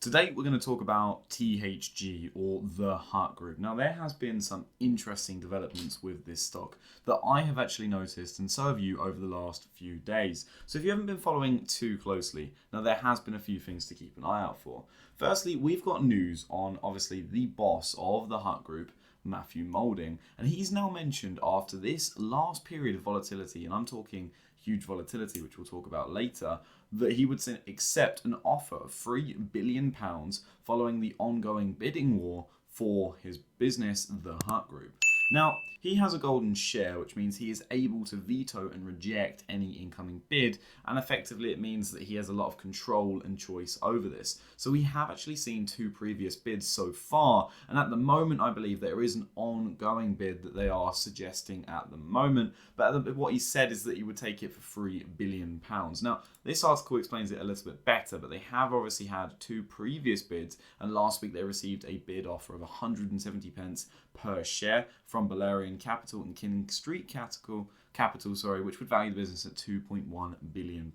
Today we're going to talk about THG or the Hut Group. Now there has been some interesting developments with this stock that I have actually noticed and so have you over the last few days. So if you haven't been following too closely, now there has been a few things to keep an eye out for. Firstly, we've got news on obviously the boss of the Hut Group, Matthew Moulding, and he's now mentioned after this last period of volatility, and I'm talking huge volatility, which we'll talk about later, that he would accept an offer of £3 billion following the ongoing bidding war for his business, the Hut Group. Now, he has a golden share, which means he is able to veto and reject any incoming bid, and effectively it means that he has a lot of control and choice over this. So we have actually seen two previous bids so far, and at the moment I believe there is an ongoing bid that they are suggesting at the moment, but what he said is that he would take it for £3 billion. Now, this article explains it a little bit better, but they have obviously had two previous bids, and last week they received a bid offer of 170 pence per share from Balerian Capital and King Street Capital, which would value the business at £2.1 billion.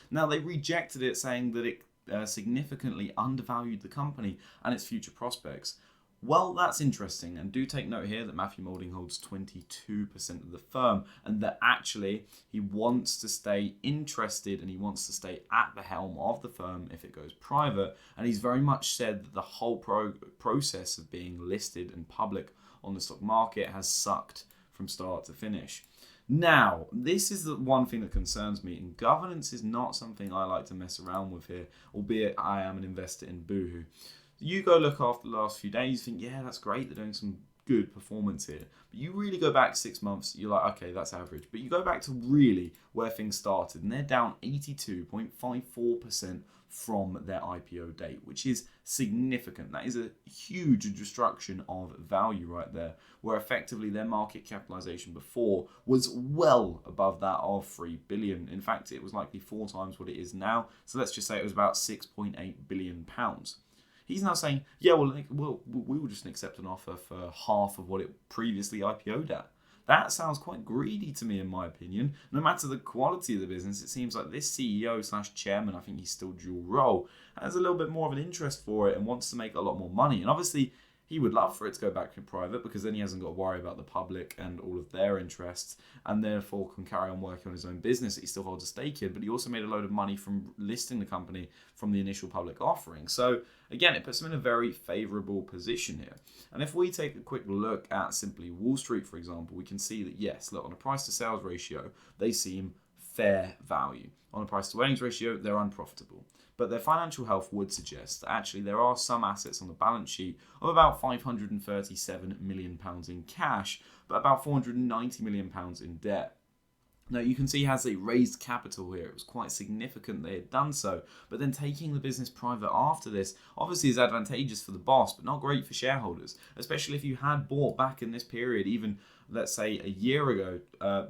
Now, they rejected it, saying that it significantly undervalued the company and its future prospects. Well, that's interesting, and do take note here that Matthew Moulding holds 22% of the firm, and that actually he wants to stay interested and he wants to stay at the helm of the firm if it goes private, and he's very much said that the whole process of being listed and public on the stock market has sucked from start to finish. Now, this is the one thing that concerns me, and governance is not something I like to mess around with here, albeit I am an investor in Boohoo. You go look after the last few days, think, yeah, that's great, they're doing some good performance here. But you really go back 6 months, you're like, okay, that's average. But you go back to really where things started, and they're down 82.54% from their IPO date, which is significant. That is a huge destruction of value right there, where effectively their market capitalization before was well above that of 3 billion. In fact, it was likely 4 times what it is now. So let's just say it was about 6.8 billion pounds. He's now saying, yeah, we will just accept an offer for half of what it previously IPO'd at. That sounds quite greedy to me, in my opinion. No matter the quality of the business, it seems like this CEO/chairman, I think he's still dual role, has a little bit more of an interest for it and wants to make a lot more money. And obviously, he would love for it to go back to private because then he hasn't got to worry about the public and all of their interests, and therefore can carry on working on his own business that he still holds a stake in. But he also made a load of money from listing the company from the initial public offering. So again, it puts him in a very favourable position here. And if we take a quick look at simply Wall Street, for example, we can see that yes, look, on a price to sales ratio, they seem fair value. On a price to earnings ratio, they're unprofitable. But their financial health would suggest that actually there are some assets on the balance sheet of about £537 million in cash, but about £490 million in debt. Now, you can see he has a raised capital here. It was quite significant they had done so. But then taking the business private after this obviously is advantageous for the boss, but not great for shareholders, especially if you had bought back in this period, even let's say a year ago,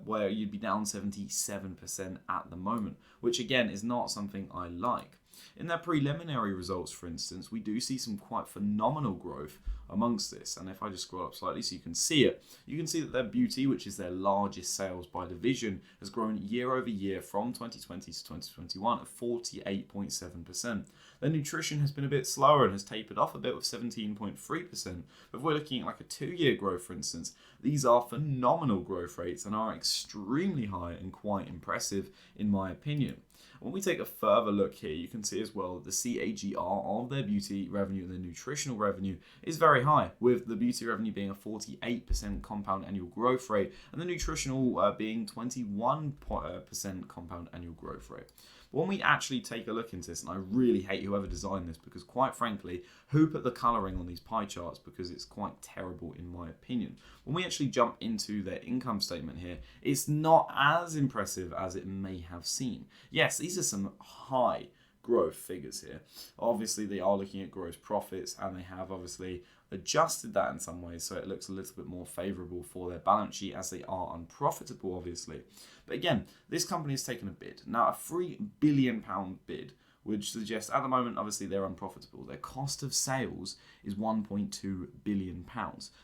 where you'd be down 77% at the moment, which again is not something I like. In their preliminary results, for instance, we do see some quite phenomenal growth amongst this. And if I just scroll up slightly so you can see it, you can see that their beauty, which is their largest sales by division, has grown year over year from 2020 to 2021 at 48.7%. Their nutrition has been a bit slower and has tapered off a bit with 17.3%. But if we're looking at like a 2-year growth, for instance, these are phenomenal growth rates and are extremely high and quite impressive in my opinion. When we take a further look here, you can see as well that the CAGR of their beauty revenue and their nutritional revenue is very high, with the beauty revenue being a 48% compound annual growth rate and the nutritional being 21% compound annual growth rate. But when we actually take a look into this, and I really hate whoever designed this because quite frankly, who put the colouring on these pie charts because it's quite terrible in my opinion. When we actually jump into their income statement here, it's not as impressive as it may have seemed. Yes, these are some high growth figures here. Obviously, they are looking at gross profits and they have obviously adjusted that in some ways so it looks a little bit more favourable for their balance sheet as they are unprofitable, obviously. But again, this company has taken a bid. Now, a £3 billion bid, which suggests at the moment, obviously, they're unprofitable. Their cost of sales is £1.2 billion.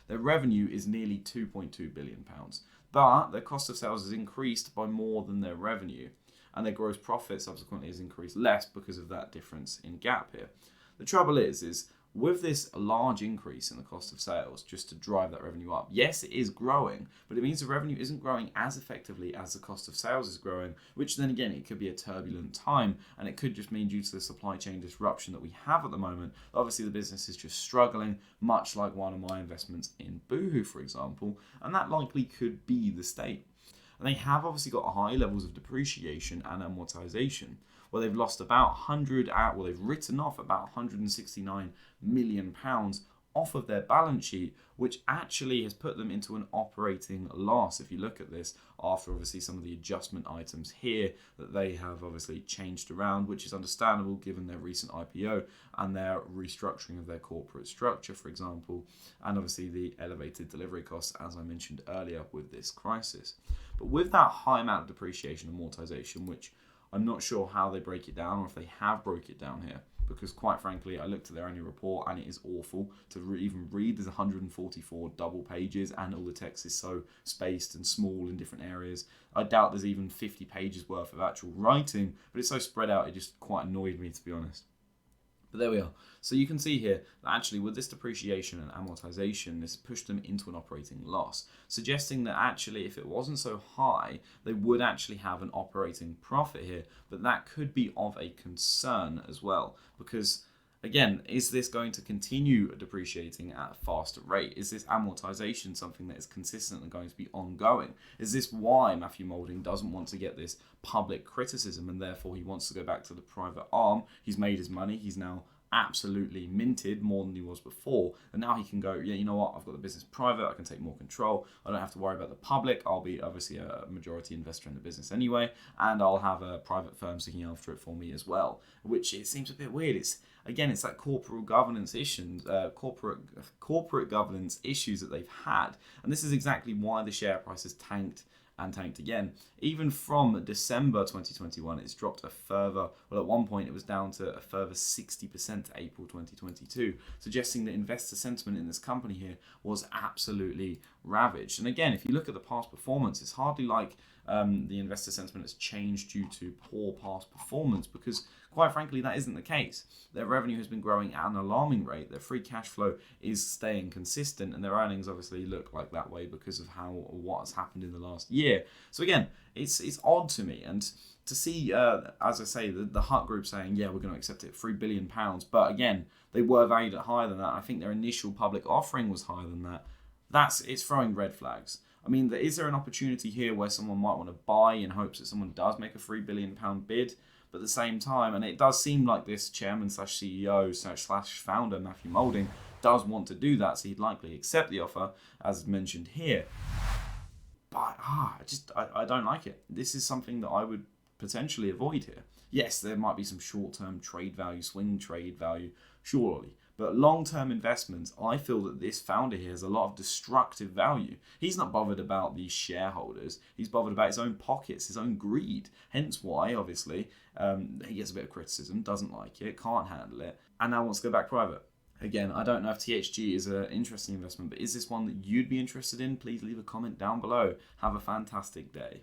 Their revenue is nearly £2.2 billion. But their cost of sales has increased by more than their revenue. And their gross profit subsequently has increased less because of that difference in gap here. The trouble is with this large increase in the cost of sales, just to drive that revenue up, yes, it is growing, but it means the revenue isn't growing as effectively as the cost of sales is growing, which then again, it could be a turbulent time, and it could just mean due to the supply chain disruption that we have at the moment, obviously the business is just struggling, much like one of my investments in Boohoo, for example, and that likely could be the state. And they have obviously got high levels of depreciation and amortization. Well, they've lost about 100 out, well, they've written off about 169 million pounds off of their balance sheet, which actually has put them into an operating loss. If you look at this, after obviously some of the adjustment items here that they have obviously changed around, which is understandable given their recent IPO and their restructuring of their corporate structure, for example, and obviously the elevated delivery costs, as I mentioned earlier, with this crisis. But with that high amount of depreciation and amortization, which I'm not sure how they break it down or if they have broke it down here, because quite frankly, I looked at their annual report and it is awful to even read. There's 144 double pages and all the text is so spaced and small in different areas. I doubt there's even 50 pages worth of actual writing, but it's so spread out, it just quite annoyed me, to be honest. But there we are. So you can see here that actually with this depreciation and amortization, this pushed them into an operating loss, suggesting that actually if it wasn't so high, they would actually have an operating profit here. But that could be of a concern as well, because again, is this going to continue depreciating at a faster rate? Is this amortization something that is consistent and going to be ongoing? Is this why Matthew Moulding doesn't want to get this public criticism and therefore he wants to go back to the private arm? He's made his money. He's now absolutely minted more than he was before, and now he can go, yeah, you know what, I've got the business private, I can take more control, I don't have to worry about the public, I'll be obviously a majority investor in the business anyway, and I'll have a private firm looking after it for me as well, which it seems a bit weird. It's that corporate governance issues, corporate governance issues that they've had, and this is exactly why the share price has tanked and tanked again. Even from December 2021, it's dropped a further, well, at one point it was down to a further 60% to April 2022, suggesting that investor sentiment in this company here was absolutely ravaged. And again, if you look at the past performance, it's hardly like the investor sentiment has changed due to poor past performance, because quite frankly, that isn't the case. Their revenue has been growing at an alarming rate. Their free cash flow is staying consistent, and their earnings obviously look like that way because of what has happened in the last year. So again, it's odd to me, and to see, as I say, the Hut Group saying, yeah, we're going to accept it, £3 billion, but again, they were valued at higher than that. I think their initial public offering was higher than that. It's throwing red flags. I mean, is there an opportunity here where someone might want to buy in hopes that someone does make a £3 billion bid? But at the same time, and it does seem like this chairman / CEO / founder, Matthew Moulding, does want to do that, so he'd likely accept the offer, as mentioned here. But I don't like it. This is something that I would potentially avoid here. Yes, there might be some short-term trade value, swing trade value, surely. But long-term investments, I feel that this founder here has a lot of destructive value. He's not bothered about the shareholders. He's bothered about his own pockets, his own greed. Hence why, obviously, he gets a bit of criticism, doesn't like it, can't handle it, and now wants to go back private. Again, I don't know if THG is an interesting investment, but is this one that you'd be interested in? Please leave a comment down below. Have a fantastic day.